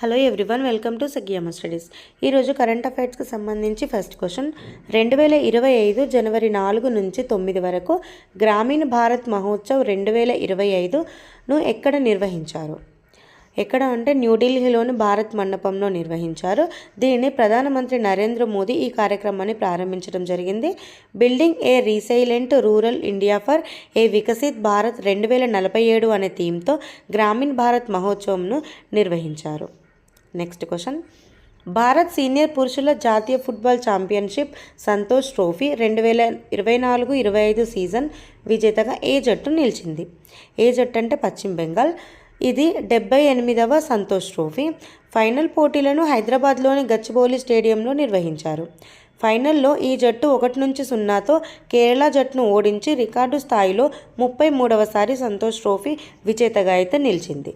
Hello everyone, welcome to సగ్గియమ్మ studies. ఈరోజు current అఫైర్స్కి సంబంధించి ఫస్ట్ క్వశ్చన్. 2025 జనవరి 4 నుంచి 9 వరకు గ్రామీణ భారత్ మహోత్సవ్ 2025ను ఎక్కడ నిర్వహించారు? ఎక్కడ అంటే న్యూఢిల్లీలోని భారత్ మండపంలో నిర్వహించారు. దీనిని ప్రధానమంత్రి నరేంద్ర మోదీ ఈ కార్యక్రమాన్ని ప్రారంభించడం జరిగింది. Building A resilient rural India for a Viksit Bharat 2047 అనే థీమ్తో గ్రామీణ భారత్ మహోత్సవంను నిర్వహించారు. Next question. భారత్ సీనియర్ పురుషుల జాతీయ football championship Santosh trophy 2024-25 season విజేతగా ఏ జట్టు నిలిచింది? ఏ జట్టు అంటే పశ్చిమ బెంగాల్. ఇది 78వ సంతోష్ ట్రోఫీ. ఫైనల్ పోటీలను హైదరాబాద్లోని గచ్చిబౌలి స్టేడియంలో నిర్వహించారు. ఫైనల్లో ఈ జట్టు 1-0తో కేరళ జట్టును ఓడించి రికార్డు స్థాయిలో 33వసారి సంతోష్ ట్రోఫీ విజేతగా అయితే నిలిచింది.